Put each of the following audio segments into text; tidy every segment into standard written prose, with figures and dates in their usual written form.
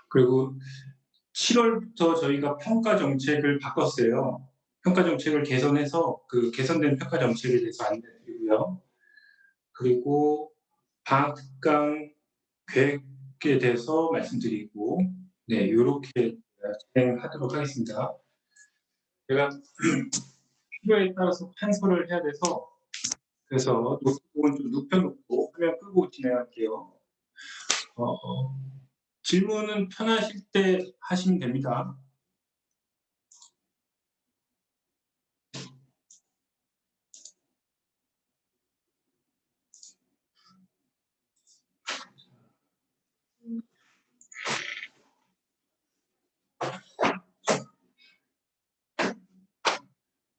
그리고 7월부터 저희가 평가 정책을 바꿨어요. 평가 정책을 개선해서 그 개선된 평가 정책에 대해서 안내드리고요. 그리고 방학 특강 계획에 대해서 말씀드리고, 네, 이렇게 진행하도록 하겠습니다. 제가 필요에 따라서 판서를 해야 돼서, 그래서 노트북은 좀 눕혀놓고 화면 끄고 진행할게요. 질문은 편하실 때 하시면 됩니다.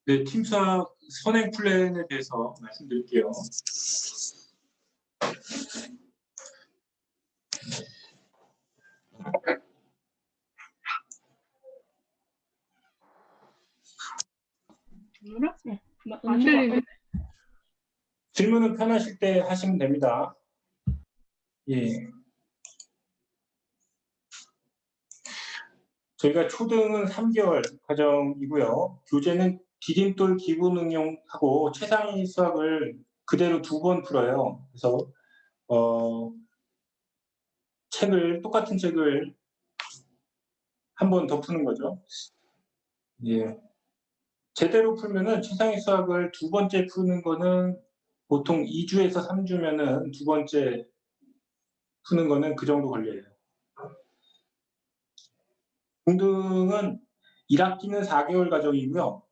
네, 팀수학 선행 플랜에 대해서 말씀드릴게요. 질문은 편하실 때 하시면 됩니다. 예. 저희가 초등은 3개월 과정이고요. 교재는 디딤돌 기본 응용하고 최상위 수학을 그대로 2번 풀어요. 그래서 똑같은 책을 한 번 더 푸는 거죠. 예. 제대로 풀면은 최상위 수학을 2번째 푸는 거는 보통 2주에서 3주면은 2번째 푸는 거는 그 정도 걸려요. 중등은 1학기는 4개월 과정이고요.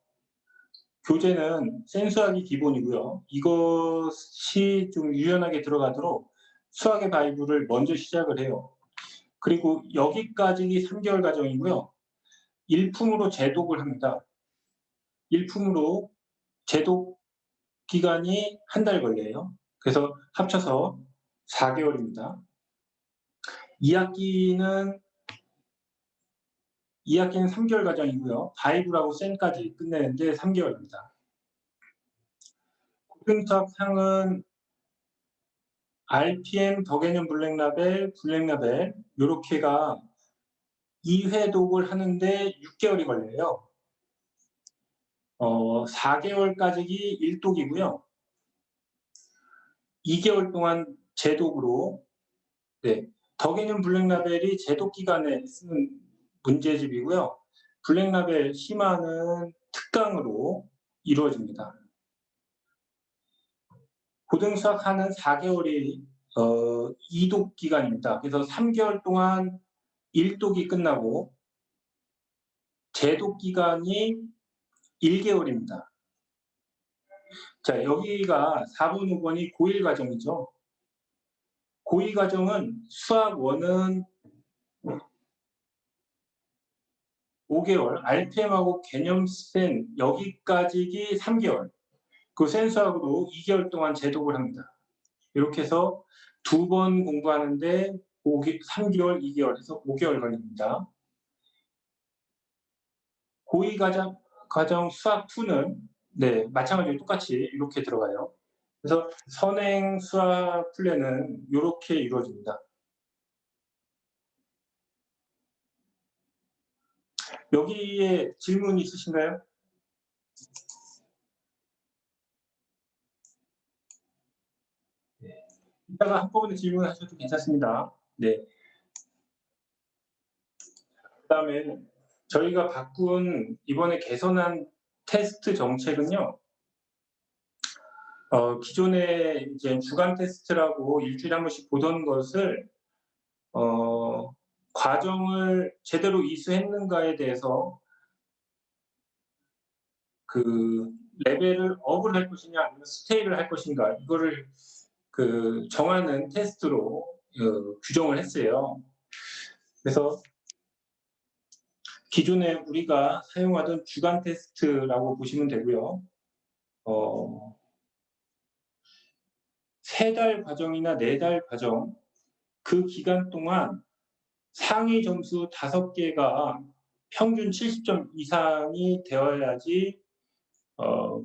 교재는 센수학이 기본이고요. 이것이 좀 유연하게 들어가도록 수학의 바이블을 먼저 시작을 해요. 그리고 여기까지 3개월 과정이고요. 일품으로 재독을 합니다. 일품으로 재독 기간이 한 달 걸려요. 그래서 합쳐서 4개월입니다. 2학기는 3개월 과정이고요. 바이블하고 센까지 끝내는데 3개월입니다. 고등수학 상은 RPM, 더개념 블랙라벨, 블랙라벨 요렇게가 2회 독을 하는데 6개월이 걸려요. 4개월까지 1독이고요. 2개월 동안 재독으로, 네, 더개념 블랙라벨이 재독 기간에 쓰는 문제집이고요. 블랙라벨 심화는 특강으로 이루어집니다. 고등수학 하는 4개월이 2독 기간입니다. 그래서 3개월 동안 1독이 끝나고 재독 기간이 1개월입니다. 자, 여기가 4번, 5번이 고1 과정이죠. 고2 과정은 수학 1은 5개월, RPM하고 개념 센 여기까지 3개월, 그 센수학으로 2개월 동안 재독을 합니다. 이렇게 해서 2번 공부하는데 3개월, 2개월 해서 5개월 걸립니다. 고2 과정 수학 2는 네, 마찬가지로 똑같이 이렇게 들어가요. 그래서 선행 수학 플랜은 이렇게 이루어집니다. 여기에 질문 있으신가요? 네. 이따가 한꺼번에 질문하셔도 괜찮습니다. 네. 그다음에 저희가 바꾼 이번에 개선한 테스트 정책은요. 기존에 이제 주간 테스트라고 일주일에 한 번씩 보던 것을 과정을 제대로 이수했는가에 대해서 그 레벨을 업을 할 것이냐 아니면 스테이를 할 것인가 이거를 정하는 테스트로 규정을 했어요. 그래서 기존에 우리가 사용하던 주간 테스트라고 보시면 되고요. 3달 과정이나 4달 과정 그 기간 동안 상위 점수 5개가 평균 70점 이상이 되어야지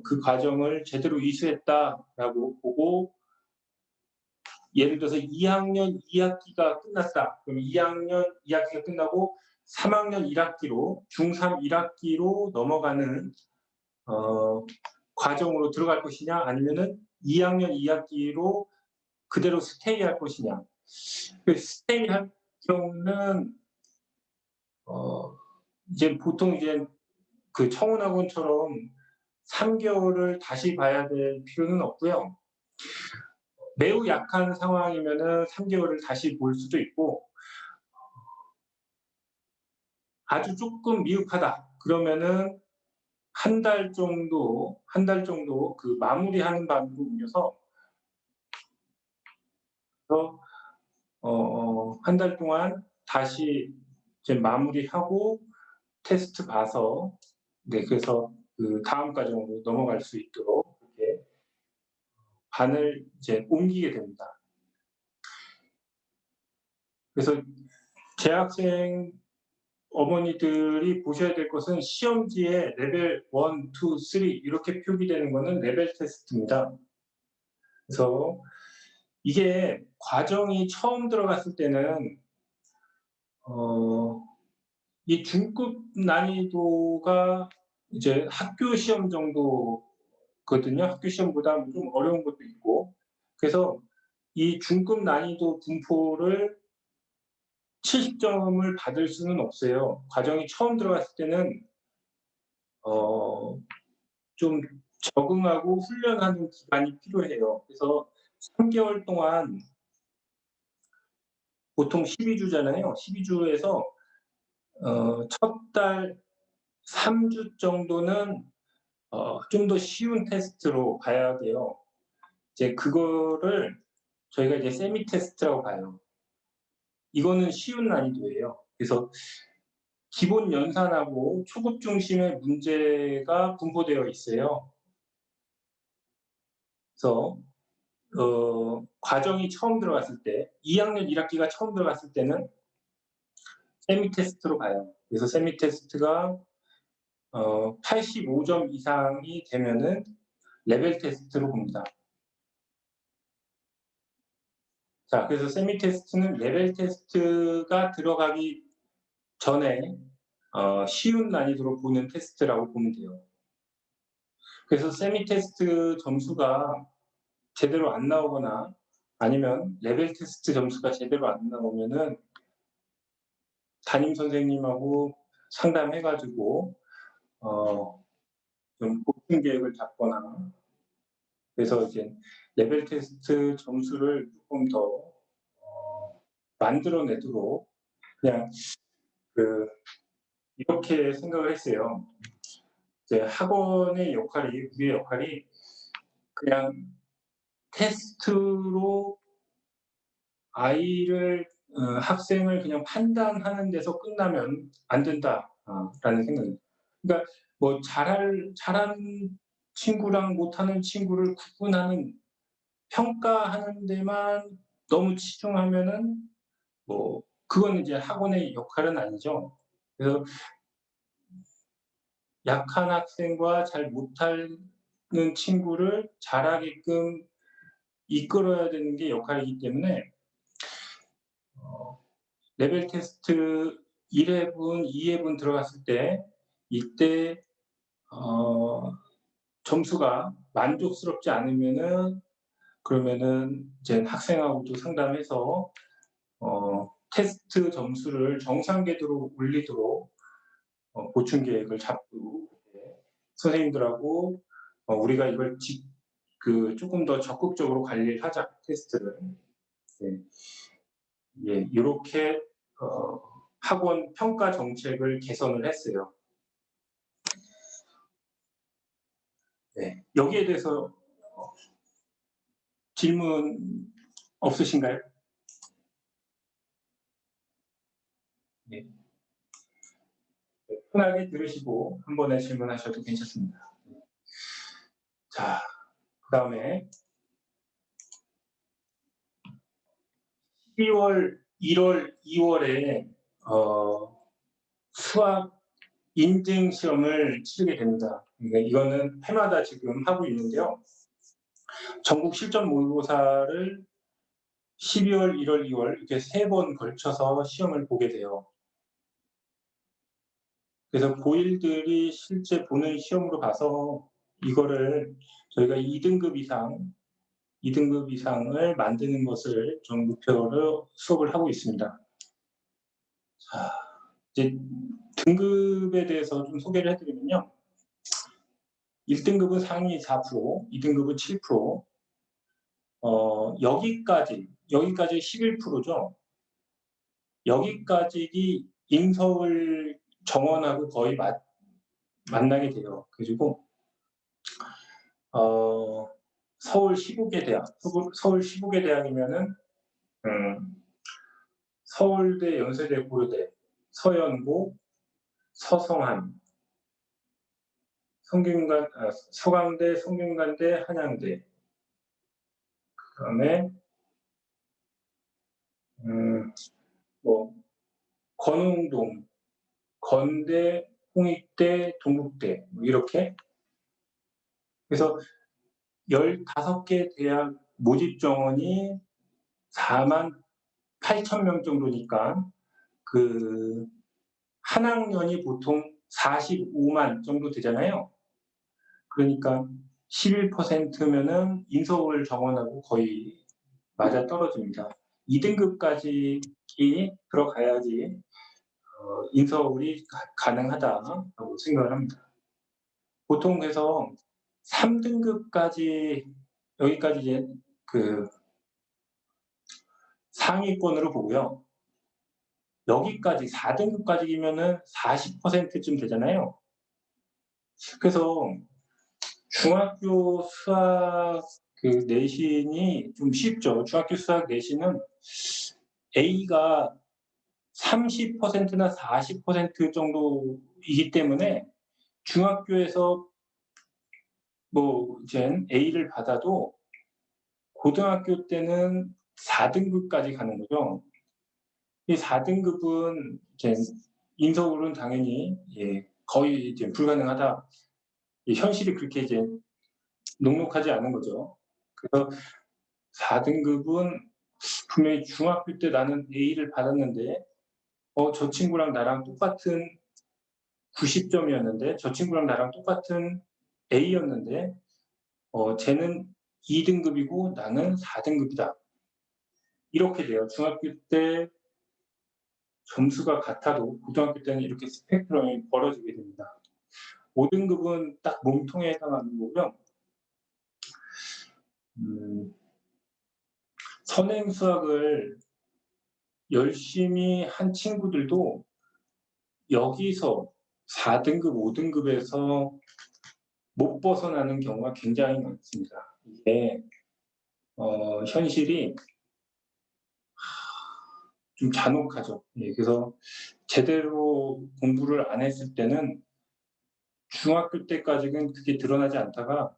그 과정을 제대로 이수했다라고 보고 예를 들어서 2학년 2학기가 끝났다. 그럼 2학년 2학기가 끝나고 3학년 1학기로 중3 1학기로 넘어가는 과정으로 들어갈 것이냐, 아니면은 2학년 2학기로 그대로 스테이할 것이냐. 그 스테이할 경우는 이제 보통 이제 그 청운학원처럼 3개월을 다시 봐야 될 필요는 없고요. 매우 약한 상황이면은 3개월을 다시 볼 수도 있고, 아주 조금 미흡하다 그러면은 한 달 정도 그 마무리하는 방법을 옮겨서 한 달 동안 다시 이제 마무리하고 테스트 봐서, 네, 그래서 그 다음 과정으로 넘어갈 수 있도록 이렇게 반을 이제 옮기게 됩니다. 그래서 재학생 어머니들이 보셔야 될 것은 시험지에 레벨 1, 2, 3 이렇게 표기되는 거는 레벨 테스트입니다. 그래서 이게 과정이 처음 들어갔을 때는 이 중급 난이도가 이제 학교 시험 정도거든요. 학교 시험보다 좀 어려운 것도 있고. 그래서 이 중급 난이도 분포를 70점을 받을 수는 없어요. 과정이 처음 들어갔을 때는 좀 적응하고 훈련하는 기간이 필요해요. 그래서 3개월 동안 보통 12주잖아요. 12주에서 첫 달 3주 정도는 좀 더 쉬운 테스트로 봐야 돼요. 이제 그거를 저희가 이제 세미 테스트라고 봐요. 이거는 쉬운 난이도예요. 그래서 기본 연산하고 초급 중심의 문제가 분포되어 있어요. 그래서 과정이 처음 들어갔을 때, 2학년 1학기가 처음 들어갔을 때는 세미 테스트로 가요. 그래서 세미 테스트가 85점 이상이 되면은 레벨 테스트로 봅니다. 자, 그래서 세미 테스트는 레벨 테스트가 들어가기 전에 쉬운 난이도로 보는 테스트라고 보면 돼요. 그래서 세미 테스트 점수가 제대로 안 나오거나 아니면 레벨 테스트 점수가 제대로 안 나오면은 담임 선생님하고 상담해가지고 좀 보충 계획을 잡거나, 그래서 이제 레벨 테스트 점수를 조금 더 만들어내도록 그냥 이렇게 생각을 했어요. 이제 학원의 역할이, 우리의 역할이 그냥 테스트로 아이를 학생을 그냥 판단하는 데서 끝나면 안 된다라는 생각입니다. 그러니까 뭐 잘하는 친구랑 못하는 친구를 구분하는, 평가하는 데만 너무 치중하면은 뭐 그건 이제 학원의 역할은 아니죠. 그래서 약한 학생과 잘 못하는 친구를 잘하게끔 이끌어야 되는 게 역할이기 때문에 레벨 테스트 1회분, 2회분 들어갔을 때 이때 점수가 만족스럽지 않으면은, 그러면은 이제 학생하고도 상담해서 테스트 점수를 정상 궤도로 올리도록 보충 계획을 잡고, 선생님들하고 우리가 이걸 조금 더 적극적으로 관리를 하자, 테스트를. 네. 예, 이렇게 학원 평가 정책을 개선을 했어요. 네, 여기에 대해서 질문 없으신가요? 네. 편하게 들으시고 한 번에 질문하셔도 괜찮습니다. 자, 그 다음에 12월, 1월, 2월에 수학 인증 시험을 치르게 됩니다. 그러니까 이거는 해마다 지금 하고 있는데요. 전국 실전 모의고사를 12월, 1월, 2월 이렇게 3번 걸쳐서 시험을 보게 돼요. 그래서 고1들이 실제 보는 시험으로 봐서 이거를 저희가 2등급 이상을 만드는 것을 좀 목표로 수업을 하고 있습니다. 자, 이제 등급에 대해서 좀 소개를 해드리면요. 1등급은 상위 4%, 2등급은 7%, 여기까지 11%죠. 여기까지 인서울 정원하고 거의 만나게 돼요. 그리고 서울 15개 대학, 서울 15개 대학이면은 서울대, 연세대, 고려대, 서연고, 서성한, 서강대, 성균관대, 한양대, 그다음에 뭐 건웅동, 건대, 홍익대, 동국대 뭐 이렇게. 그래서 15개 대학 모집 정원이 48,000명 정도니까 그 한 학년이 보통 45만 정도 되잖아요. 그러니까 11%면은 인서울 정원하고 거의 맞아떨어집니다. 2등급까지 들어가야지 인서울이 가능하다고 생각을 합니다. 보통 그래서 3등급까지 여기까지 이제 그 상위권으로 보고요. 여기까지 4등급까지면은 40%쯤 되잖아요. 그래서 중학교 수학 그 내신이 좀 쉽죠. 중학교 수학 내신은 A가 30%나 40% 정도이기 때문에 중학교에서 뭐 이제 A를 받아도 고등학교 때는 4등급까지 가는 거죠. 이 4등급은 이제 인서울은 당연히 거의 이제 불가능하다. 현실이 그렇게 이제 녹록하지 않은 거죠. 그래서 4등급은 분명히 중학교 때 나는 A를 받았는데 저 친구랑 나랑 똑같은 90점이었는데 저 친구랑 나랑 똑같은 A였는데 쟤는 2등급이고 나는 4등급이다. 이렇게 돼요. 중학교 때 점수가 같아도 고등학교 때는 이렇게 스펙트럼이 벌어지게 됩니다. 5등급은 딱 몸통에 해당하는 거고요. 선행 수학을 열심히 한 친구들도 여기서 4등급, 5등급에서 못 벗어나는 경우가 굉장히 많습니다. 이게 현실이 좀 잔혹하죠. 그래서 제대로 공부를 안 했을 때는 중학교 때까지는 그게 드러나지 않다가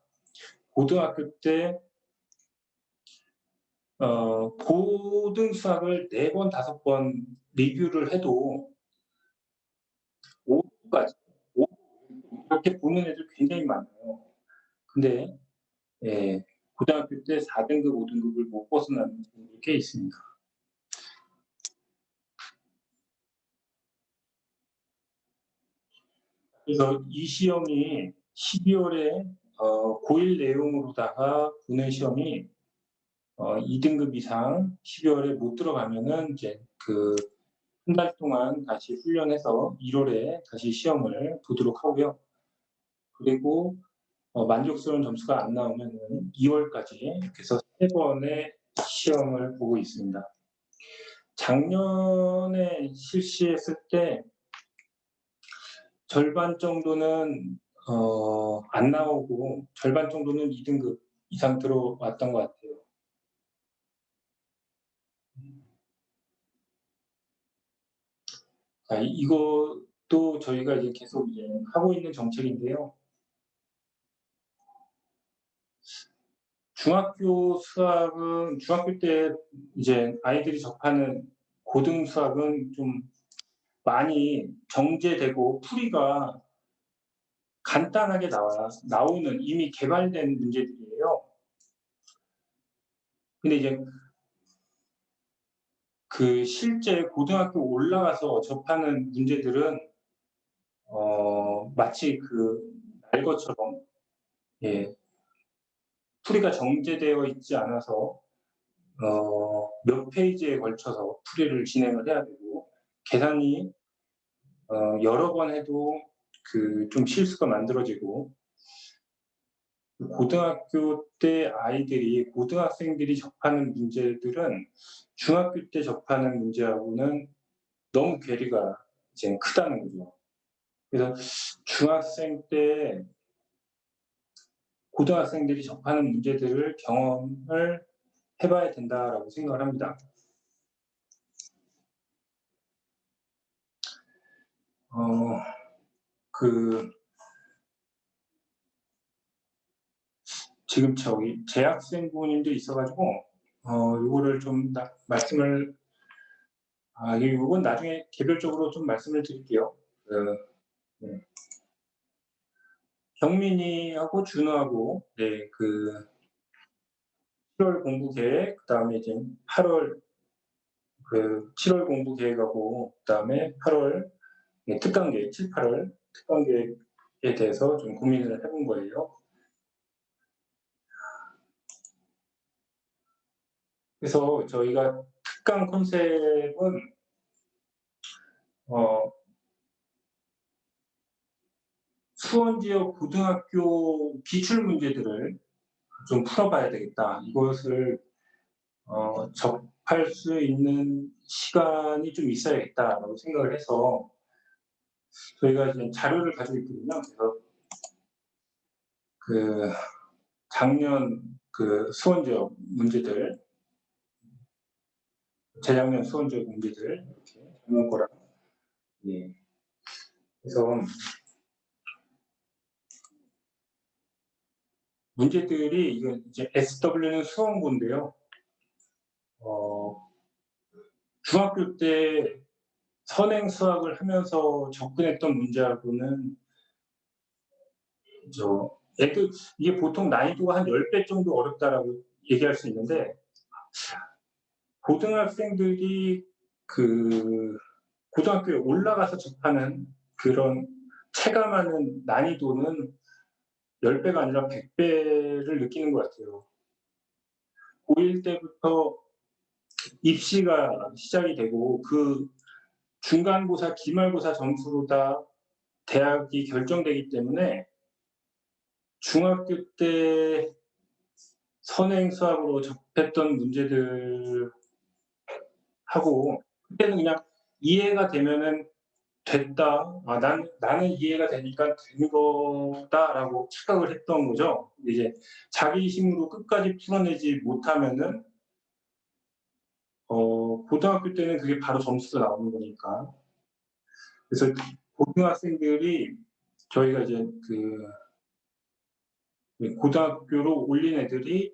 고등학교 때 고등 수학을 4번, 5번 리뷰를 해도 5까지 이렇게 보는 애들 굉장히 많아요. 근데 고등학교 때 4등급, 5등급을 못 벗어나는 친구들이 꽤 있습니다. 그래서 이 시험이 12월에 고1 내용으로다가 보는 시험이 2등급 이상 12월에 못 들어가면은 이제 그 한 달 동안 다시 훈련해서 1월에 다시 시험을 보도록 하고요. 그리고 만족스러운 점수가 안 나오면은 2월까지 이렇게 해서 3번의 시험을 보고 있습니다. 작년에 실시했을 때 절반 정도는 안 나오고 절반 정도는 2등급 이상 들어왔던 것 같아요. 이것도 저희가 이제 계속 이제 하고 있는 정책인데요. 중학교 수학은 중학교 때 이제 아이들이 접하는 고등 수학은 좀 많이 정제되고 풀이가 간단하게 나오는 이미 개발된 문제들이에요. 근데 이제 그 실제 고등학교 올라가서 접하는 문제들은 마치 그 날것처럼 예, 풀이가 정제되어 있지 않아서 몇 페이지에 걸쳐서 풀이를 진행을 해야 되고 계산이 여러 번 해도 그 좀 실수가 만들어지고 고등학교 때 아이들이 고등학생들이 접하는 문제들은 중학교 때 접하는 문제하고는 너무 괴리가 이제 크다는 거죠. 그래서 중학생 때 고등학생들이 접하는 문제들을 경험을 해봐야 된다라고 생각을 합니다. 지금 저기 재학생분도 있어가지고 요거를 좀 말씀을 이건 나중에 개별적으로 좀 말씀을 드릴게요. 네. 경민이하고 준우하고 네, 그 7월 공부 계획, 그다음에 이제 8월 그 7월 공부 계획하고 그다음에 8월 네, 특강 계획 7, 8월 특강 계획에 대해서 좀 고민을 해본 거예요. 그래서 저희가 특강 컨셉은 수원 지역 고등학교 기출 문제들을 좀 풀어봐야 되겠다. 이것을 접할 수 있는 시간이 좀 있어야겠다라고 생각을 해서 저희가 지금 자료를 가지고 있거든요. 그래서 그 작년 그 수원 지역 문제들, 재작년 수원 지역 문제들 이렇게 작년 거랑 예. 그래서 문제들이 이게 이제 SW는 수원고인데요. 중학교 때 선행 수학을 하면서 접근했던 문제하고는 이게 보통 난이도가 한 10배 정도 어렵다라고 얘기할 수 있는데 고등학생들이 그 고등학교에 올라가서 접하는 그런 체감하는 난이도는 10배가 아니라 100배를 느끼는 것 같아요. 고1 때부터 입시가 시작이 되고 그 중간고사, 기말고사 점수로 다 대학이 결정되기 때문에 중학교 때 선행 수학으로 접했던 문제들하고 그때는 그냥 이해가 되면은 됐다. 나는 이해가 되니까 된 거다라고 착각을 했던 거죠. 이제 자기 힘으로 끝까지 풀어내지 못하면은 고등학교 때는 그게 바로 점수가 나오는 거니까. 그래서 고등학생들이 저희가 이제 고등학교로 올린 애들이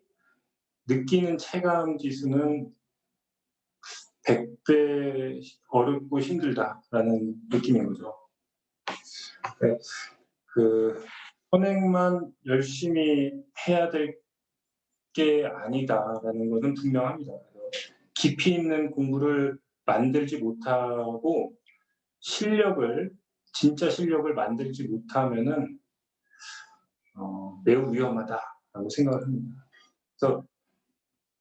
느끼는 체감 지수는 100배 어렵고 힘들다라는 느낌인 거죠. 네, 선행만 열심히 해야 될 게 아니다라는 것은 분명합니다. 깊이 있는 공부를 만들지 못하고 진짜 실력을 만들지 못하면은 매우 위험하다라고 생각을 합니다. 그래서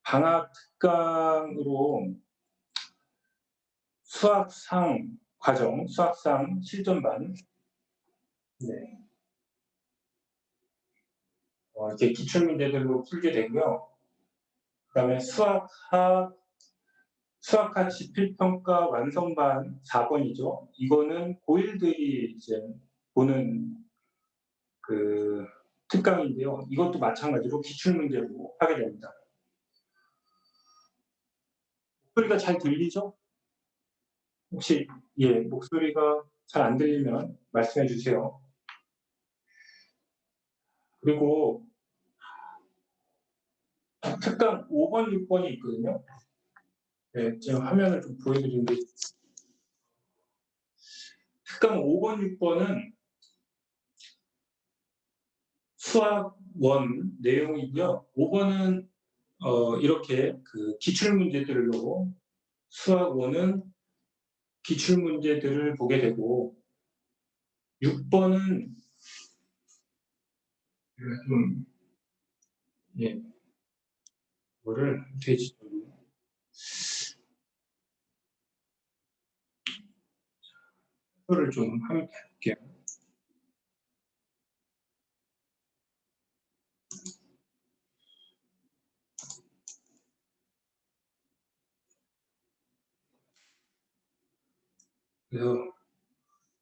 방학 특강으로 수학상 과정, 수학상 실전반 네. 이렇게 기출문제들로 풀게 되고요. 그다음에 수학학 지필평가 완성반 4번이죠. 이거는 고1들이 이제 보는 그 특강인데요. 이것도 마찬가지로 기출문제로 하게 됩니다. 목소리가 잘 들리죠? 혹시 목소리가 잘 안 들리면 말씀해 주세요. 그리고 특강 5번, 6번이 있거든요. 네, 지금 화면을 좀 보여드리는데 특강 5번, 6번은 수학 원 내용이고요. 5번은 이렇게 그 기출 문제들로 수학 5는 기출문제들을 보게 되고 6번은 좀 뭐를 되지 이거를 좀 할게요. 그래서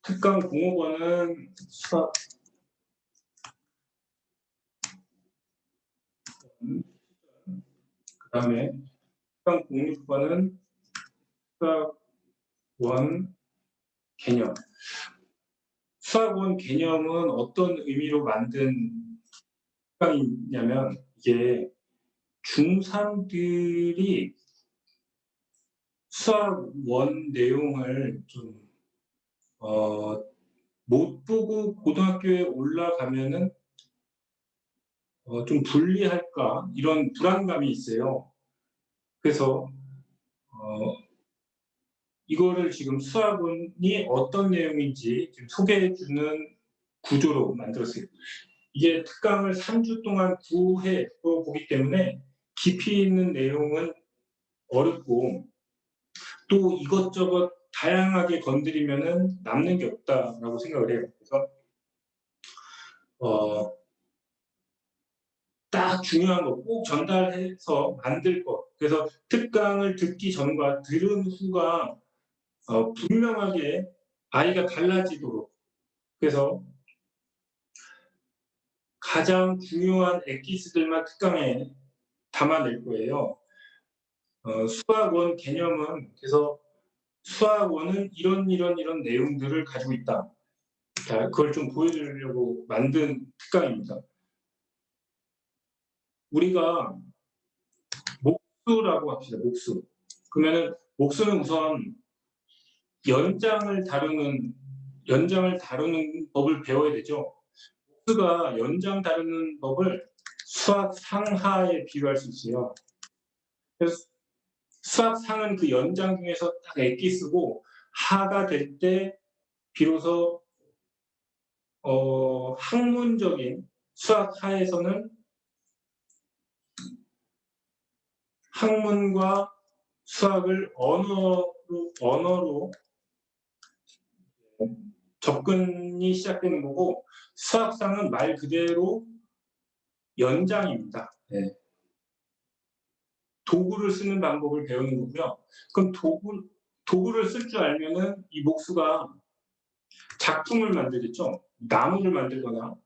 특강 05번은 수학 그 다음에 특강 06번은 수학 1 개념. 수학 1 개념은 어떤 의미로 만든 특강이냐면 이게 중3들이 수학 1 내용을 좀 못 보고 고등학교에 올라가면은 좀 불리할까 이런 불안감이 있어요. 그래서 이거를 지금 수학원이 어떤 내용인지 지금 소개해주는 구조로 만들었어요. 이게 특강을 3주 동안 9회로 보기 때문에 깊이 있는 내용은 어렵고 또 이것저것 다양하게 건드리면은 남는 게 없다라고 생각을 해요. 그래서 딱 중요한 거 꼭 전달해서 만들 것. 그래서 특강을 듣기 전과 들은 후가 분명하게 아이가 달라지도록. 그래서 가장 중요한 엑기스들만 특강에 담아낼 거예요. 수학 1 개념은 그래서 수학 1은 이런 내용들을 가지고 있다. 자, 그걸 좀 보여주려고 만든 특강입니다. 우리가 목수라고 합시다. 목수. 그러면은 목수는 우선 연장을 다루는 법을 배워야 되죠. 목수가 연장 다루는 법을 수학 상하에 비유할 수 있어요. 그래서 수학 상은 그 연장 중에서 딱 엑기스고 하가 될 때 비로소 학문적인 수학 하에서는 학문과 수학을 언어로 접근이 시작되는 거고 수학상은 말 그대로 연장입니다. 네. 도구를 쓰는 방법을 배우는 거고요. 그럼 도구를 쓸 줄 알면은 이 목수가 작품을 만들겠죠. 나무를 만들거나,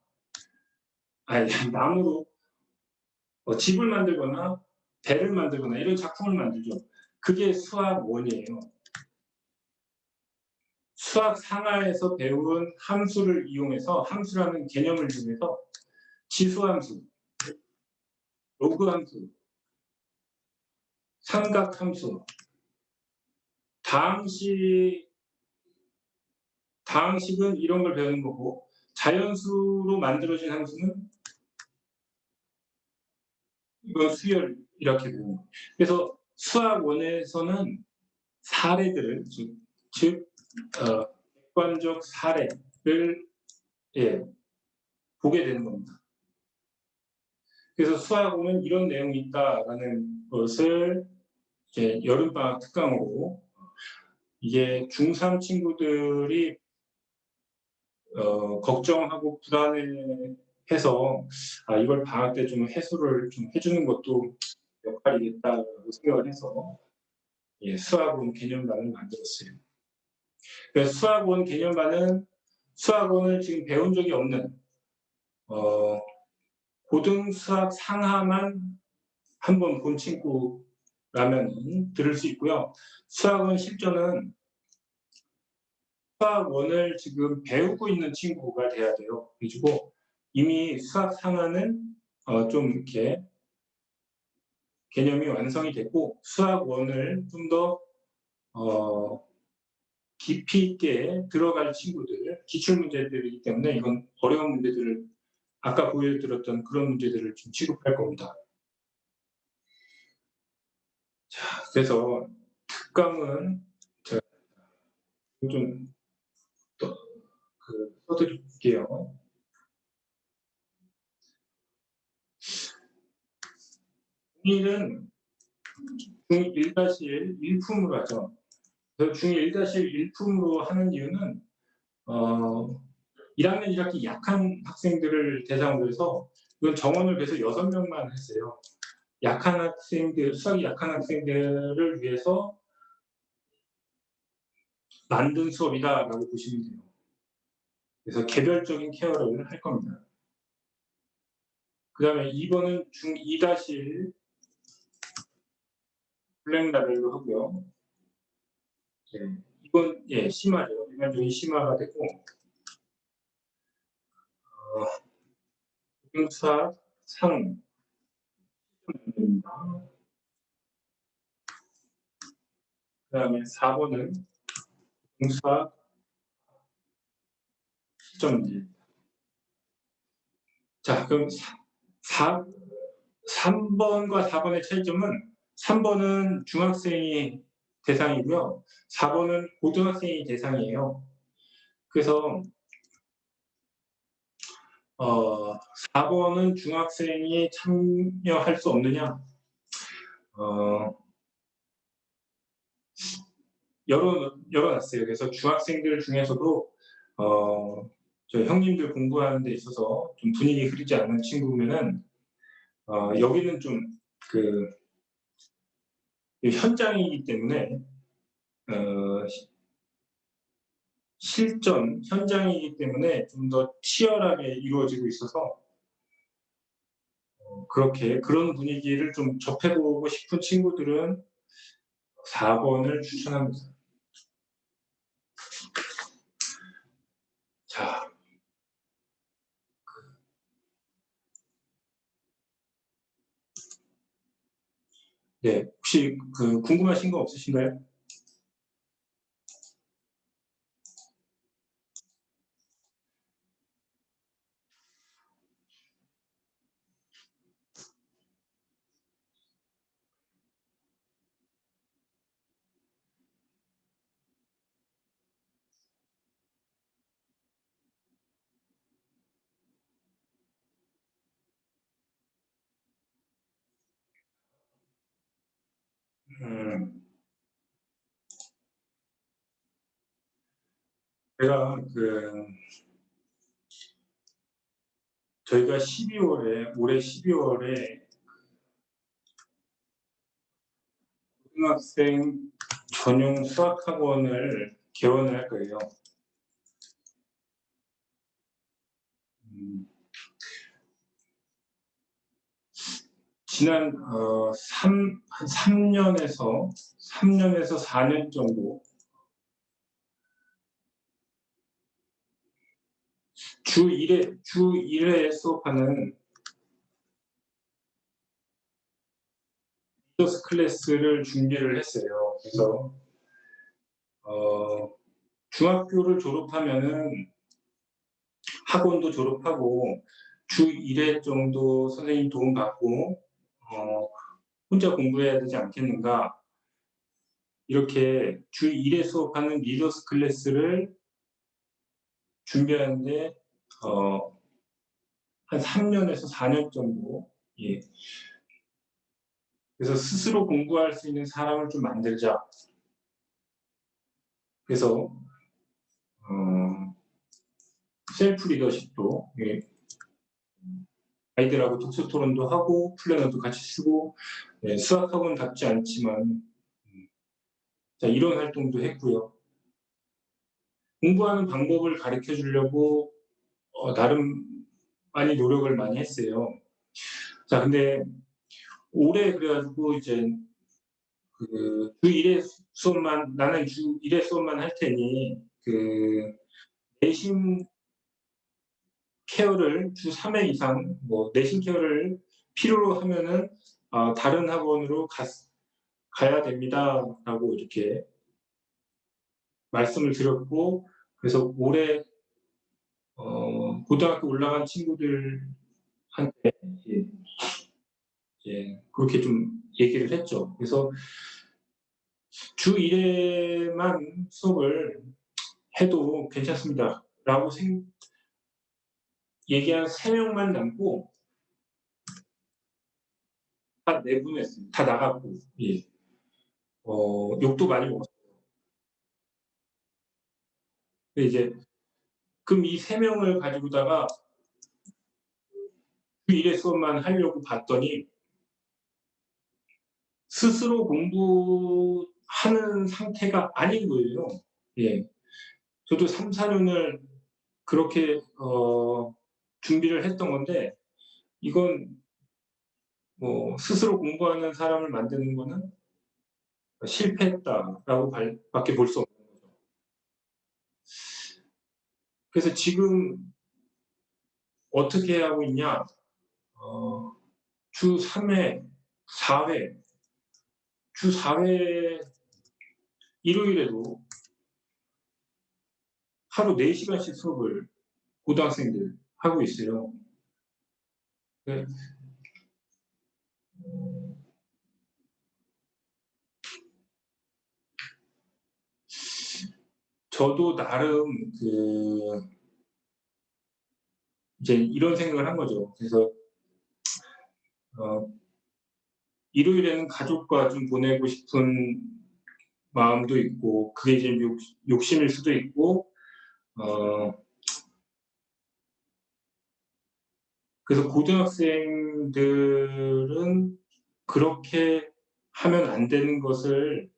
나무로 집을 만들거나 배를 만들거나 이런 작품을 만들죠. 그게 수학 1이에요. 수학 상하에서 배운 함수를 이용해서 함수라는 개념을 이용해서 지수함수, 로그함수, 삼각함수, 다항식은 이런 걸 배우는 거고 자연수로 만들어진 함수는 이거 수열 이렇게 배우는 거예요. 그래서 수학 1에서는 사례들을 즉 객관적 사례를 보게 되는 겁니다. 그래서 수학 5는 이런 내용이 있다라는 것을 이제 여름방학 특강으로 이게 중3 친구들이 걱정하고 불안해해서 이걸 방학 때 좀 해소를 좀 해주는 것도 역할이겠다고 생각을 해서 수학 1 개념반을 만들었어요. 그래서 수학 1 개념반은 수학 1을 지금 배운 적이 없는 고등 수학 상하만 한번 본 친구라면 들을 수 있고요. 수학 1 실전은 수학 1을 지금 배우고 있는 친구가 돼야 돼요. 그리고 이미 수학 상하는 좀 이렇게 개념이 완성이 됐고 수학 1을 좀 더 깊이 있게 들어갈 친구들, 기출문제들이기 때문에 이건 어려운 문제들을 아까 보여드렸던 그런 문제들을 좀 취급할 겁니다. 자, 그래서 6강은 제가 좀 써드릴게요. 중1은 중1-1 일품으로 하죠. 그래서 중1-1 일품으로 하는 이유는 1학년 1학기 약한 학생들을 대상으로 해서 이건 정원을 계속 6명만 했어요. 약한 학생들, 수학이 약한 학생들을 위해서 만든 수업이다라고 보시면 돼요. 그래서 개별적인 케어를 할 겁니다. 그 다음에 2번은 중2-1 블랙 라벨로 하고요. 네, 이건 심화죠. 일반적인 심화가 되고 수학 3 입니다. 그 다음에 4번은 수학 시점지. 자, 그럼 3번과 4번의 차이점은 3번은 중학생이 대상이고요. 4번은 고등학생이 대상이에요. 그래서 4번은 중학생이 참여할 수 없느냐? 열어놨어요. 그래서 중학생들 중에서도 저 형님들 공부하는 데 있어서 좀 분위기 흐르지 않는 친구면은 여기는 좀 현장이기 때문에 실전 현장이기 때문에 좀 더 치열하게 이루어지고 있어서 그런 분위기를 좀 접해보고 싶은 친구들은 4번을 추천합니다. 자, 네, 혹시 궁금하신 거 없으신가요? 제가 저희가 올해 12월에 고등학생 전용 수학학원을 개원을 할 거예요. 지난 3년에서 4년 정도 주 1회 수업하는 리더스 클래스를 준비를 했어요. 그래서 중학교를 졸업하면은 학원도 졸업하고 주 1회 정도 선생님 도움 받고 혼자 공부해야 되지 않겠는가, 이렇게 주 1회 수업하는 리더스 클래스를 준비하는데 한 3년에서 4년 정도, 그래서 스스로 공부할 수 있는 사람을 좀 만들자. 그래서 셀프 리더십도, 아이들하고 독서 토론도 하고 플래너도 같이 쓰고, 수학학원답지 않지만 이런 활동도 했고요. 공부하는 방법을 가르쳐 주려고 나름 많이 노력을 많이 했어요. 자, 근데 올해 그래가지고 이제 주 1회 수업만, 나는 주 1회 수업만 할 테니 내신 케어를 주 3회 이상 내신 케어를 필요로 하면은 다른 학원으로 가야 됩니다라고 이렇게 말씀을 드렸고, 그래서 올해 고등학교 올라간 친구들한테 그렇게 좀 얘기를 했죠. 그래서 주 1회만 수업을 해도 괜찮습니다라고 얘기한 3명만 남고 다 내보냈어요. 다 나갔고, 예. 욕도 많이 먹었어요. 근데 이제 그럼 이 3명을 가지고다가 주 1회 수업만 하려고 봤더니 스스로 공부하는 상태가 아닌 거예요. 예. 저도 3-4년을 그렇게 준비를 했던 건데 이건 뭐 스스로 공부하는 사람을 만드는 거는 실패했다라고 밖에 볼 수 없는 거죠. 그래서 지금 어떻게 하고 있냐? 주 3회, 4회, 주 4회 일요일에도 하루 4시간씩 수업을 고등학생들 하고 있어요. 네. 저도 나름 이제 이런 생각을 한 거죠. 그래서 일요일에는 가족과 좀 보내고 싶은 마음도 있고 그게 이제 욕심일 수도 있고 그래서 고등학생들은 그렇게 하면 안 되는 것을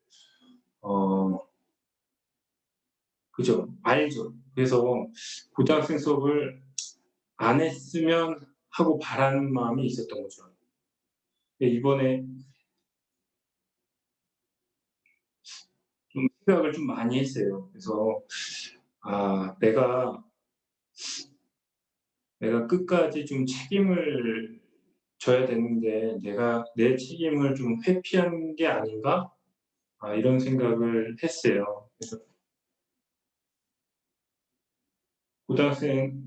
그죠? 알죠. 그래서 고등학생 수업을 안 했으면 하고 바라는 마음이 있었던 거죠. 이번에 좀 생각을 좀 많이 했어요. 그래서 내가 끝까지 좀 책임을 져야 되는데 내가 내 책임을 좀 회피한 게 아닌가? 이런 생각을 했어요. 그래서 고등학생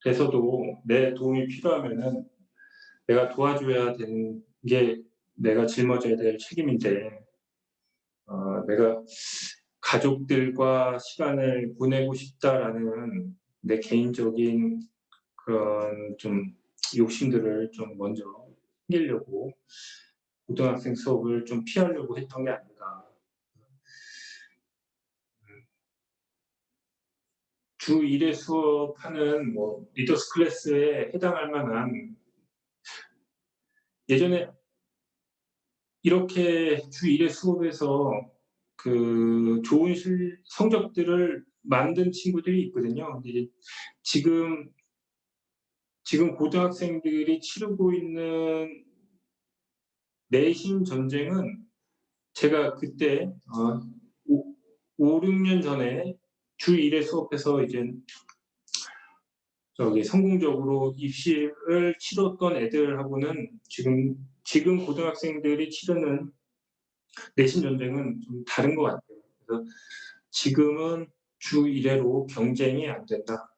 돼서도 내 도움이 필요하면은 내가 도와줘야 되는 게 내가 짊어져야 될 책임인데 내가 가족들과 시간을 보내고 싶다라는 내 개인적인 그런 좀 욕심들을 좀 먼저 챙기려고 고등학생 수업을 좀 피하려고 했던 게 아닌가. 주 1회 수업하는 뭐 리더스 클래스에 해당할 만한 예전에 이렇게 주 1회 수업에서 좋은 성적들을 만든 친구들이 있거든요. 근데 지금 고등학생들이 치르고 있는 내신 전쟁은 제가 그때 5-6년 전에 주 1회 수업에서 이제 성공적으로 입시를 치렀던 애들하고는 지금 고등학생들이 치르는 내신 전쟁은 좀 다른 것 같아요. 그래서 지금은 주 1회로 경쟁이 안 된다.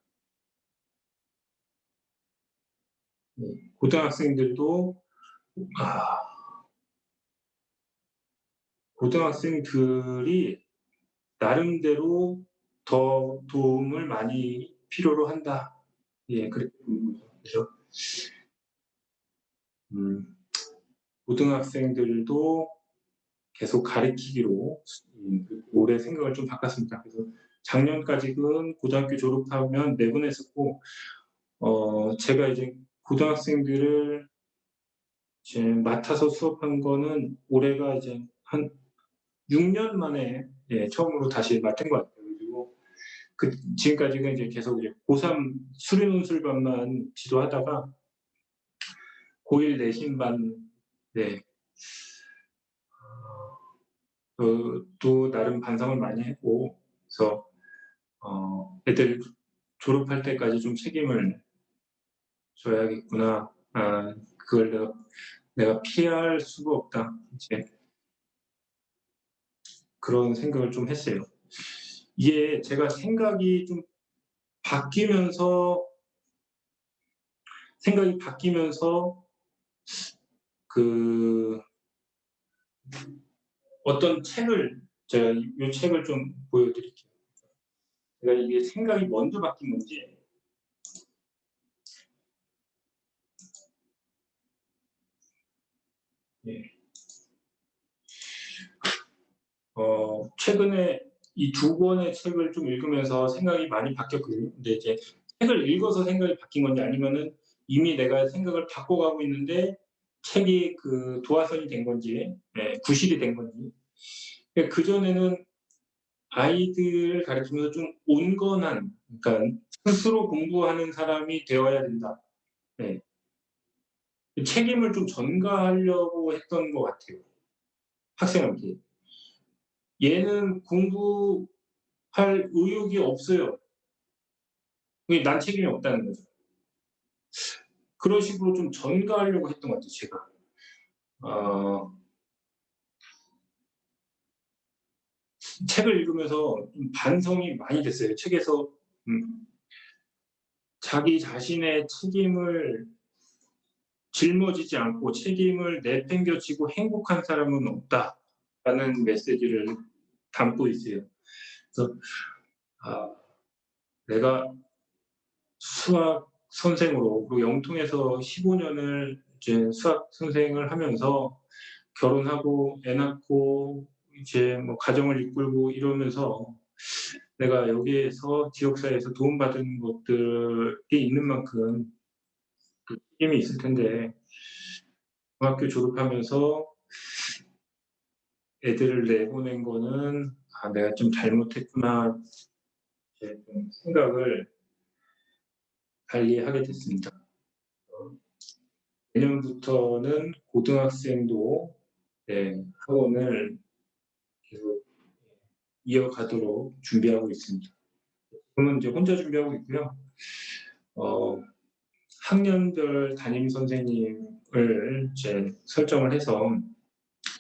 고등학생들도 고등학생들이 나름대로 더 도움을 많이 필요로 한다. 예, 그렇게 보는 거죠. 그래서 고등학생들도 계속 가르치기로 올해 생각을 좀 바꿨습니다. 그래서 작년까지는 고등학교 졸업하면 내보냈었고 제가 이제 고등학생들을 이제 맡아서 수업한 거는 올해가 이제 한 6년 만에 처음으로 다시 맡은 것 같아요. 그리고 지금까지는 이제 계속 이제 고3 수련논술반만 지도하다가 고1 내신반 또 나름 반성을 많이 했고 그래서 애들 졸업할 때까지 좀 책임을 져야겠구나. 그걸 내가 피할 수가 없다. 이제 그런 생각을 좀 했어요. 이게 제가 생각이 바뀌면서 어떤 책을 제가 이 책을 좀 보여드릴게요. 제가 이게 생각이 먼저 바뀐 건지. 예. 최근에 이 두 권의 책을 좀 읽으면서 생각이 많이 바뀌었거든요. 근데 이제 책을 읽어서 생각이 바뀐 건지 아니면은 이미 내가 생각을 바꿔가고 있는데 책이 그 도화선이 된 건지, 구실이 된 건지. 그전에는 아이들을 가르치면서 좀 온건한, 그러니까 스스로 공부하는 사람이 되어야 된다. 네. 책임을 좀 전가하려고 했던 것 같아요, 학생한테. 얘는 공부할 의욕이 없어요. 난 책임이 없다는 거죠. 그런 식으로 좀 전가하려고 했던 것 같아요, 제가. 책을 읽으면서 좀 반성이 많이 됐어요. 책에서 자기 자신의 책임을 짊어지지 않고 책임을 내팽겨치고 행복한 사람은 없다라는 메시지를 담고 있어요. 그래서 내가 수학 선생으로, 그리고 영통에서 15년을 이제 수학 선생을 하면서 결혼하고 애 낳고 이제 뭐 가정을 이끌고 이러면서 내가 여기에서 지역사회에서 도움받은 것들이 있는 만큼 그 책임이 있을 텐데, 중학교 졸업하면서 애들을 내보낸 거는 내가 좀 잘못했구나, 이제 좀 생각을 달리 하게 됐습니다. 내년부터는 고등학생도 학원을 계속 이어가도록 준비하고 있습니다. 저는 이제 혼자 준비하고 있고요. 학년별 담임 선생님을 이제 설정을 해서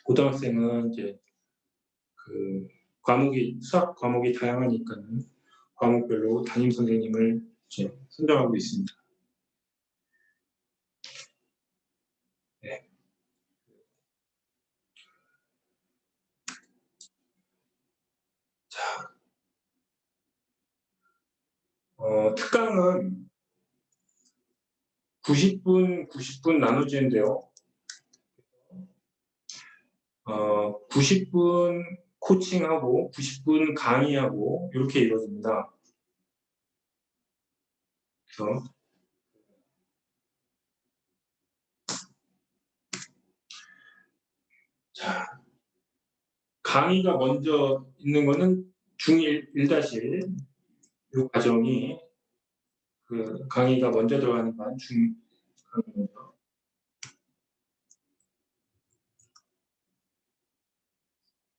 고등학생은 이제 그 수학 과목이 다양하니까는 과목별로 담임 선생님을 이제 선정하고 있습니다. 네. 자, 특강은 90분 나눠지는데요. 90분 코칭하고 90분 강의하고 이렇게 이루어집니다. 그래서 자, 강의가 먼저 있는 거는 중1 1-1 이 과정이 그 강의가 먼저 들어가는 반 강의입니다.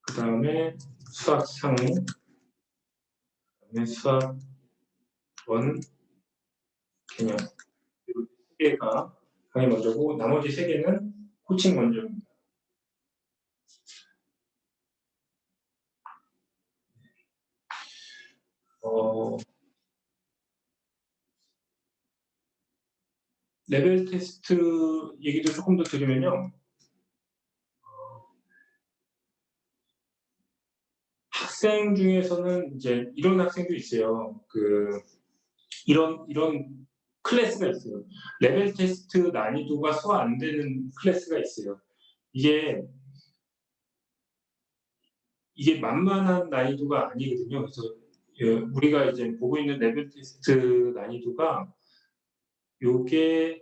그 다음에 수학 상위, 그다음에 수학 원 개념, 그리고 3개가 강의 먼저고 나머지 3개는 코칭 먼저입니다. 레벨 테스트 얘기도 조금 더 드리면요. 학생 중에서는 이제 이런 학생도 있어요. 이런 클래스가 있어요. 레벨 테스트 난이도가 소화 안 되는 클래스가 있어요. 이게 만만한 난이도가 아니거든요. 그래서 우리가 이제 보고 있는 레벨 테스트 난이도가 요게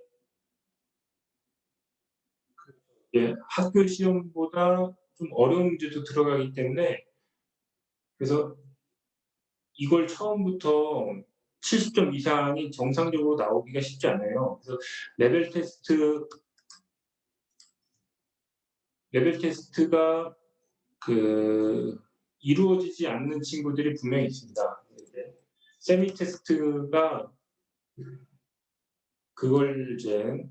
학교 시험보다 좀 어려운 문제도 들어가기 때문에, 그래서 이걸 처음부터 70점 이상이 정상적으로 나오기가 쉽지 않아요. 그래서 레벨 테스트가 이루어지지 않는 친구들이 분명히 있습니다. 세미 테스트가 그걸 이제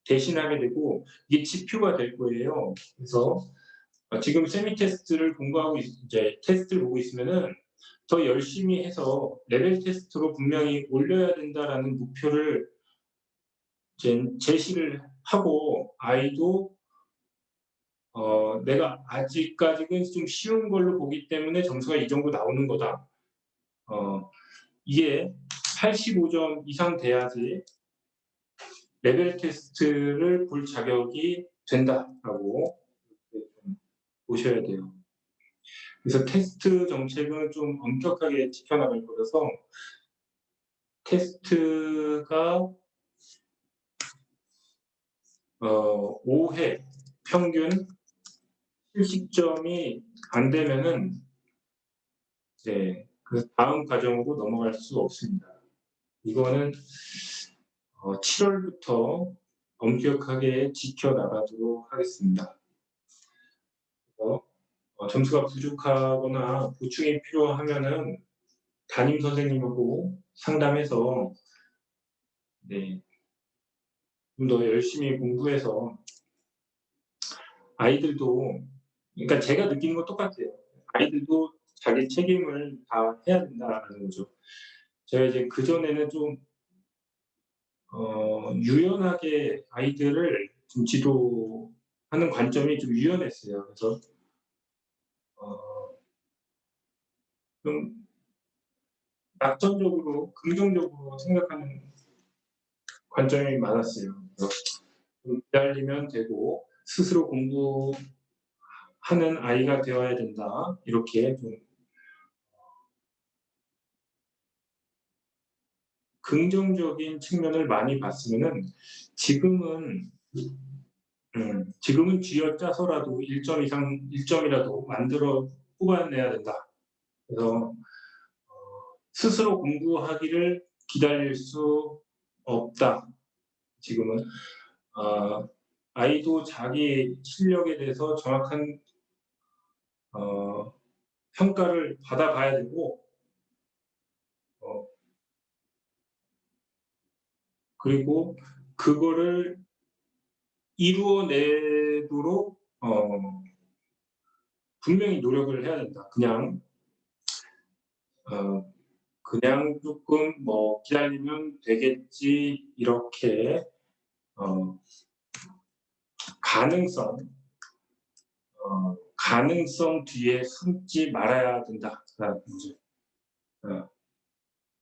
대신하게 되고 이게 지표가 될 거예요. 그래서 지금 세미 테스트를 공부하고 이제 테스트를 보고 있으면은 더 열심히 해서 레벨 테스트로 분명히 올려야 된다라는 목표를 이제 제시를 하고, 아이도 내가 아직까지는 좀 쉬운 걸로 보기 때문에 점수가 이 정도 나오는 거다. 이게 85점 이상 돼야지 레벨 테스트를 볼 자격이 된다라고 보셔야 돼요. 그래서 테스트 정책은 좀 엄격하게 지켜나갈 거라서 테스트가 5회 평균 70점이 안 되면은 이제 그 다음 과정으로 넘어갈 수 없습니다. 이거는 7월부터 엄격하게 지켜나가도록 하겠습니다. 점수가 부족하거나 보충이 필요하면은 담임 선생님하고 상담해서 좀 더 열심히 공부해서 아이들도, 그러니까 제가 느끼는 건 똑같아요. 아이들도 자기 책임을 다 해야 된다는 거죠. 제가 이제 그전에는 좀 유연하게 아이들을 좀 지도하는 관점이 좀 유연했어요. 그래서 좀 낙천적으로, 긍정적으로 생각하는 관점이 많았어요. 그래서 좀 기다리면 되고 스스로 공부하는 아이가 되어야 된다. 이렇게 좀 긍정적인 측면을 많이 봤으면은 지금은 쥐어짜서라도 1점 이상, 1점이라도 만들어 뽑아내야 된다. 그래서 스스로 공부하기를 기다릴 수 없다. 지금은 아이도 자기 실력에 대해서 정확한 평가를 받아봐야 되고, 그리고 그거를 이루어내도록 분명히 노력을 해야 된다. 그냥 조금 기다리면 되겠지, 이렇게 가능성 뒤에 숨지 말아야 된다라는 거죠.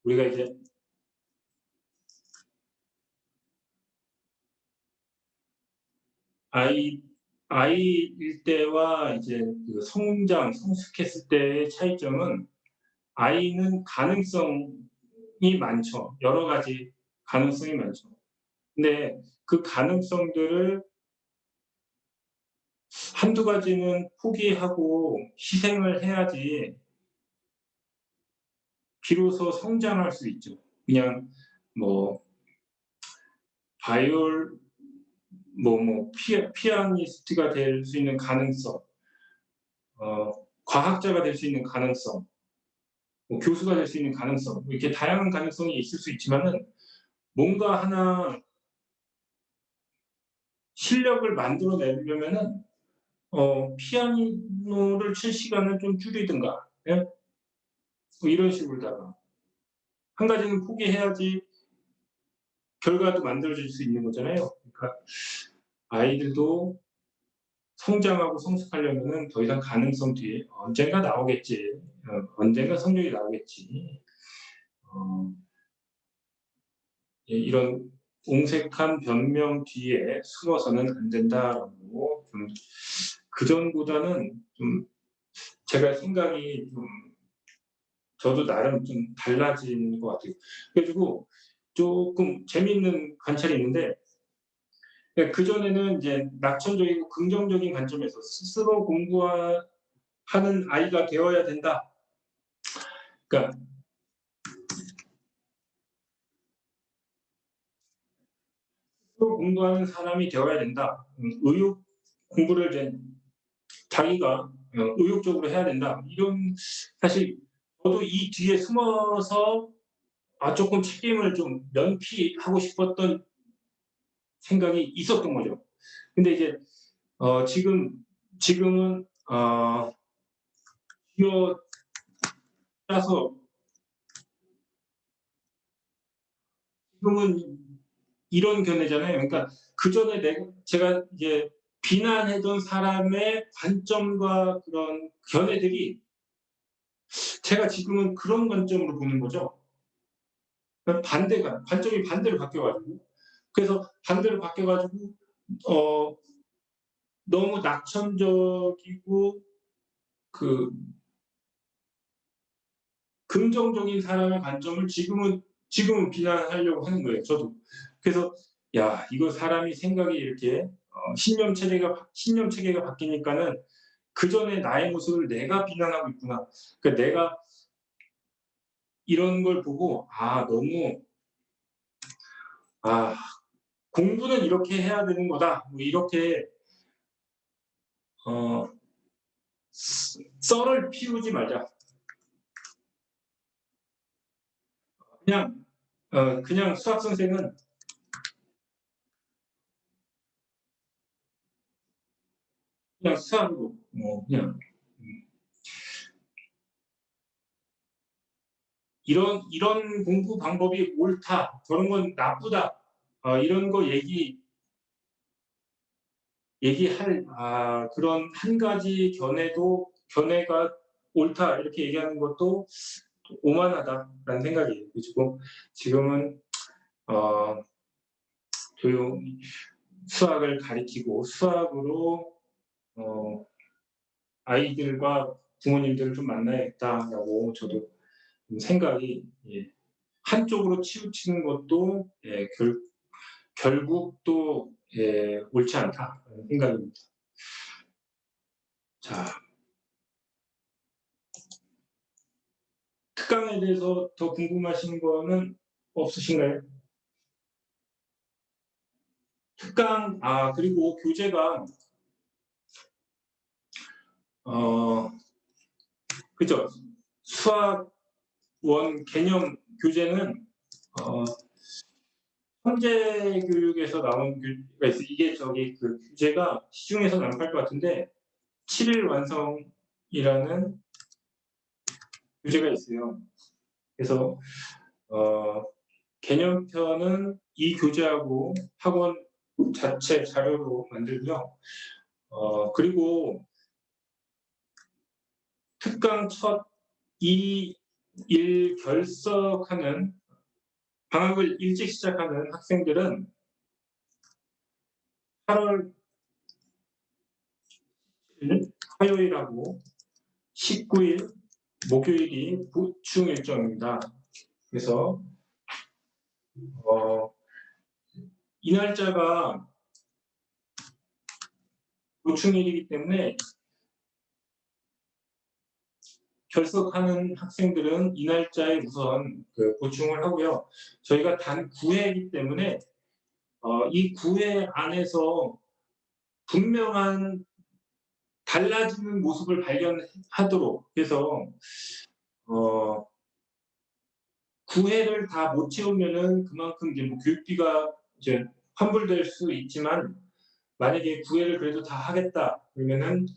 우리가 이제 아이일 때와 이제 그 성숙했을 때의 차이점은, 아이는 가능성이 많죠. 여러 가지 가능성이 많죠. 근데 그 가능성들을 한두 가지는 포기하고 희생을 해야지 비로소 성장할 수 있죠. 그냥 바이올 피아니스트가 될 수 있는 가능성, 과학자가 될 수 있는 가능성, 교수가 될 수 있는 가능성, 이렇게 다양한 가능성이 있을 수 있지만은 뭔가 하나 실력을 만들어내려면은 피아노를 칠 시간을 좀 줄이든가, 예? 이런 식으로다가 한 가지는 포기해야지 결과도 만들어질 수 있는 거잖아요. 그러니까 아이들도 성장하고 성숙하려면은 더 이상 가능성 뒤에 언젠가 나오겠지, 언젠가 성적이 나오겠지, 이런 옹색한 변명 뒤에 숨어서는 안 된다라고, 좀 그전보다는 좀 제가 생각이 좀 저도 나름 좀 달라진 것 같아요. 그래가지고 조금 재미있는 관찰이 있는데, 그전에는 이제 낙천적이고 긍정적인 관점에서 스스로 공부하는 아이가 되어야 된다. 그러니까 스스로 공부하는 사람이 되어야 된다. 공부를 이제 자기가 의욕적으로 해야 된다. 이런, 사실 저도 이 뒤에 숨어서 조금 책임을 좀 면피하고 싶었던 생각이 있었던 거죠. 근데 이제 지금은 쥐어짜서, 지금은 이런 견해잖아요. 그러니까 그 전에 제가 이제 비난하던 사람의 관점과 그런 견해들이 제가 지금은 그런 관점으로 보는 거죠. 관점이 반대로 바뀌어 가지고, 그래서 반대로 바뀌어 가지고 너무 낙천적이고 그 긍정적인 사람의 관점을 지금은 비난하려고 하는 거예요, 저도. 그래서 야, 이거 사람이 생각이 이렇게 신념 체계가 바뀌니까는 그전에 나의 모습을 내가 비난하고 있구나. 그러니까 내가 이런 걸 보고 너무 '공부는 이렇게 해야 되는 거다.' 뭐 이렇게 어 썰을 피우지 말자. 그냥 그냥 수학 선생은 그냥 수학으로 그냥 이런 공부 방법이 옳다. 저런 건 나쁘다. 이런 거 얘기할 그런 한 가지 견해가 옳다 이렇게 얘기하는 것도 오만하다라는 생각이에요. 그리고 지금은 조용히 수학을 가리키고 수학으로 아이들과 부모님들을 좀 만나야겠다라고 저도 생각이 한쪽으로 치우치는 것도 결국 또 옳지 않다라는 생각입니다. 자, 특강에 대해서 더 궁금하신 거는 없으신가요? 특강 그리고 교재가 그죠. 수학원 개념 교재는 현재 교육에서 나온 교재가 있어요. 이게 그 교재가 시중에서는 안 팔 것 같은데 7일 완성이라는 교재가 있어요. 그래서 개념편은 이 교재하고 학원 자체 자료로 만들고요. 그리고 특강 첫 2일 결석하는 방학을 일찍 시작하는 학생들은 8월 1일 화요일하고 19일 목요일이 보충 일정입니다. 그래서 이 날짜가 보충일이기 때문에 결석하는 학생들은 이 날짜에 우선 보충을 하고요. 저희가 단 9회이기 때문에 이 9회 안에서 분명한 달라지는 모습을 발견하도록 해서 9회를 다 못 채우면은 그만큼 이제 교육비가 이제 환불될 수 있지만 만약에 9회를 그래도 다 하겠다 그러면은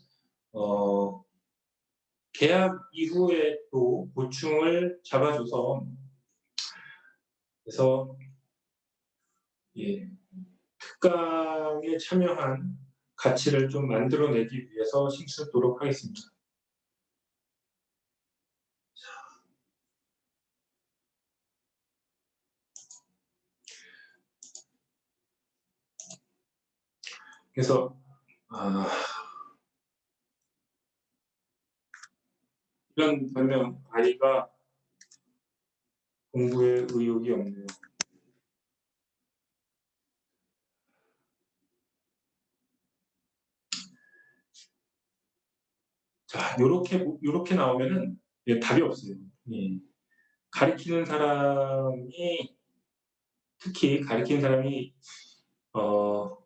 개학 이후에 또 보충을 잡아줘서 그래서 특강에 참여한 가치를 좀 만들어내기 위해서 힘쓰도록 하겠습니다. 그래서 이런 별명 아이가 공부에 의욕이 없네요. 자, 요렇게 나오면은 답이 없어요. 가리키는 사람이 특히 가리키는 사람이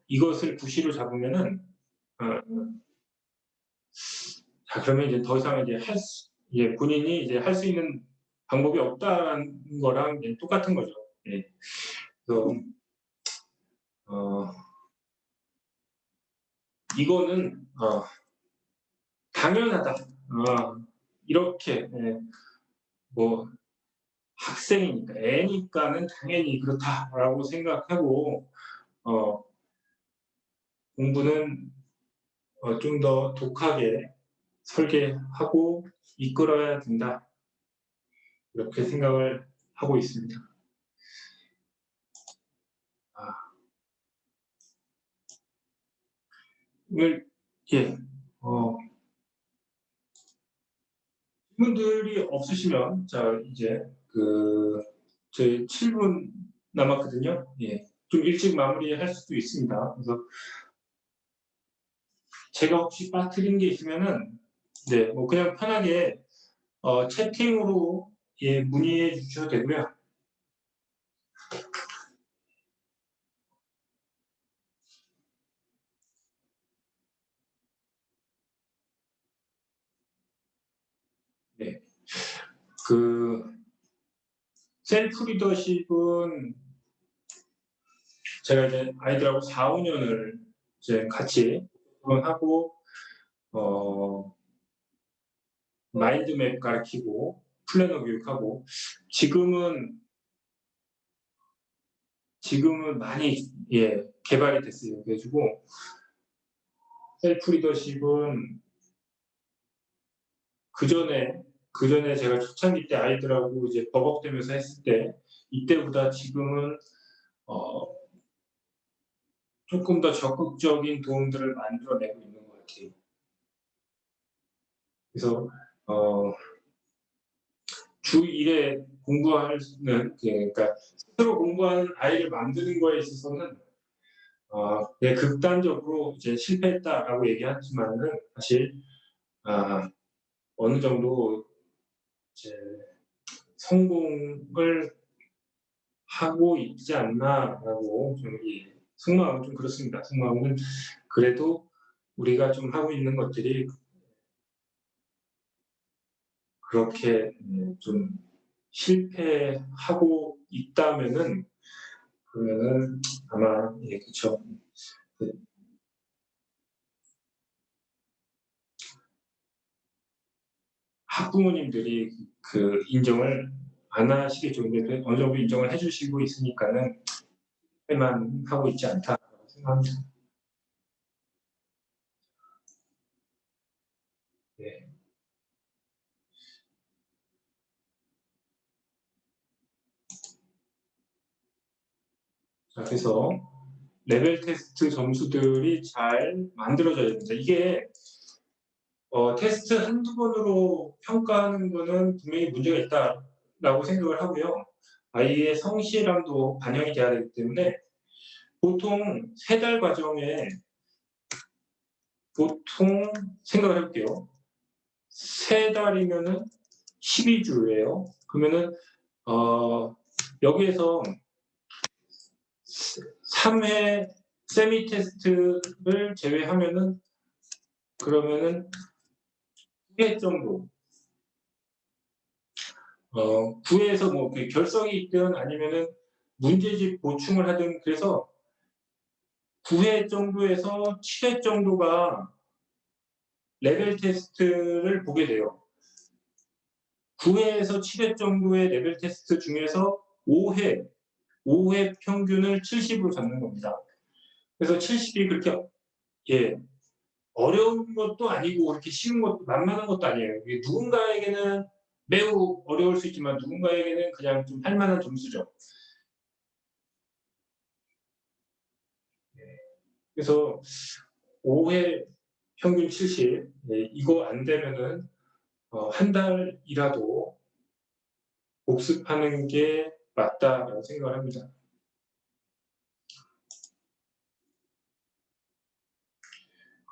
이것을 구시로 잡으면은 자, 그러면 이제 더 이상 이제 본인이 이제 할 수 있는 방법이 없다는 거랑 똑같은 거죠. 그래서 이거는 당연하다. 이렇게 뭐 학생이니까 애니까는 당연히 그렇다라고 생각하고 공부는 좀 더 독하게 설계하고 이끌어야 된다. 이렇게 생각을 하고 있습니다. 오늘 질문들이 없으시면 자 이제 저희 7분 남았거든요. 좀 일찍 마무리할 수도 있습니다. 그래서 제가 혹시 빠뜨린 게 있으면은 뭐 그냥 편하게 채팅으로 문의해 주셔도 되고요. 셀프 리더십은 제가 이제 아이들하고 4, 5년을 이제 같이 하고 마인드맵 가르치고 플래너 교육하고 지금은 많이 개발이 됐어요. 그래가지고 셀프 리더십은 그 전에 제가 초창기 때 아이들하고 이제 버벅대면서 했을 때 이때보다 지금은 조금 더 적극적인 도움들을 만들어내고 있는 것 같아요. 그래서 주 1회 공부하는 그러니까 스스로 공부하는 아이를 만드는 거에 있어서는 극단적으로 이제 실패했다라고 얘기하지만은 사실 어느 정도 이제 성공을 하고 있지 않나라고 좀 속마음은 좀 그렇습니다. 속마음은 그래도 우리가 좀 하고 있는 것들이 그렇게 좀 실패하고 있다면은 그러면은 아마 그쵸. 학부모님들이 그 인정을 안 하시겠죠. 근데 어느 정도 인정을 해주시고 있으니까는 만 하고 있지 않다라고 생각합니다. 네. 자, 그래서 레벨 테스트 점수들이 잘 만들어져야 됩니다. 이게 테스트 한두 번으로 평가하는 거는 분명히 문제가 있다라고 생각을 하고요. 아이의 성실함도 반영이 돼야 되기 때문에 보통 3달 과정에 보통 생각을 해볼게요. 3달이면은 12주예요. 그러면은 여기에서 3회 세미 테스트를 제외하면은 그러면은 9회 정도 9회에서 뭐 결석이 있든 아니면은 문제집 보충을 하든 그래서 9회 정도에서 7회 정도가 레벨 테스트를 보게 돼요. 9회에서 7회 정도의 레벨 테스트 중에서 5회 평균을 70으로 잡는 겁니다. 그래서 70이 그렇게 어려운 것도 아니고 그렇게 쉬운 것도 만만한 것도 아니에요. 누군가에게는 매우 어려울 수 있지만 누군가에게는 그냥 좀 할 만한 점수죠. 그래서 5회 평균 70 이거 안 되면은 한 달이라도 복습하는 게 맞다라고 생각을 합니다.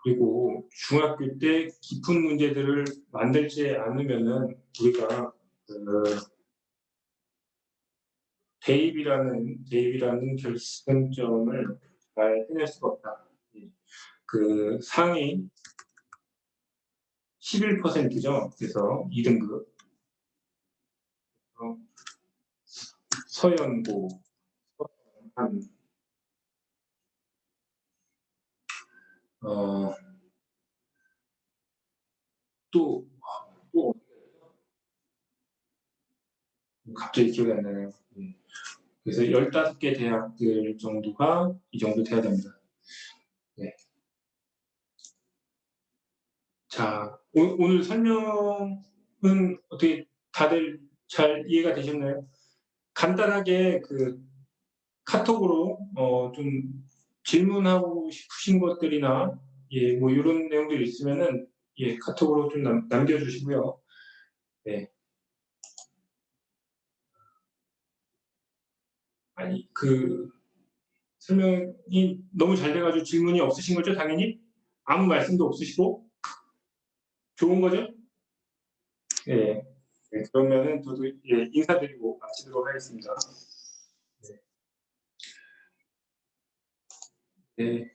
그리고 중학교 때 깊은 문제들을 만들지 않으면은 우리가 대입이라는 결승점을 잘 해낼 수가 없다. 그 상위 11%죠. 그래서 2등급 서연고 한 또 갑자기 기억이 안 나네요. 그래서 15개 대학들 정도가 이 정도 돼야 됩니다. 네. 자, 오늘 설명은 어떻게 다들 잘 이해가 되셨나요? 간단하게 그 카톡으로 좀 질문하고 싶으신 것들이나 예, 뭐 요런 내용들이 있으면은 예, 카톡으로 좀 남겨 주시고요. 네. 아니 그 설명이 너무 잘 돼 가지고 질문이 없으신 거죠, 당연히? 아무 말씀도 없으시고? 좋은 거죠? 예. 네, 그러면은 저도 예, 인사드리고 마치도록 하겠습니다. 네. 네.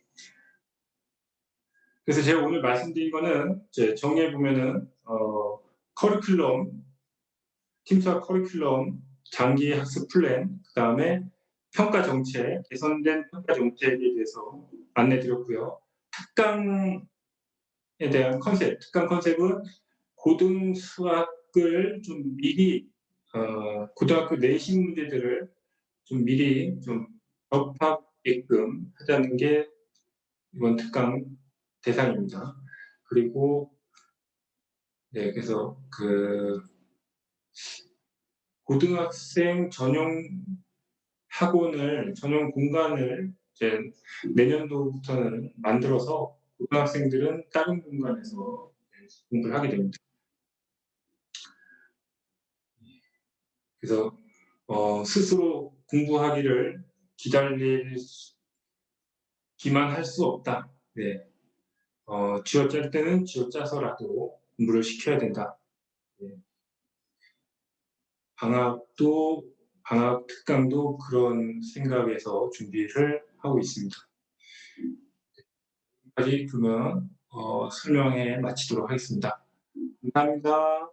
그래서 제가 오늘 말씀드린 거는 이제 정리해 보면은 커리큘럼, 팀수학 커리큘럼, 장기 학습 플랜, 그다음에 평가 정책, 개선된 평가 정책에 대해서 안내 드렸고요. 특강에 대한 컨셉, 특강 컨셉은 고등 수학을 좀 미리 고등학교 내신 문제들을 좀 미리 좀 접하게끔 하자는 게 이번 특강 대상입니다. 그리고 네, 그래서 그 고등학생 전용 학원을 전용 공간을 이제 내년도부터는 만들어서 고등학생들은 다른 공간에서 공부를 하게 됩니다. 그래서 스스로 공부하기를 기다리기만 할 수 없다. 네. 쥐어짤 때는 쥐어짜서라도 공부를 시켜야 된다. 네. 방학 특강도 그런 생각에서 준비를 하고 있습니다. 여기까지 그러면 설명회 마치도록 하겠습니다. 감사합니다.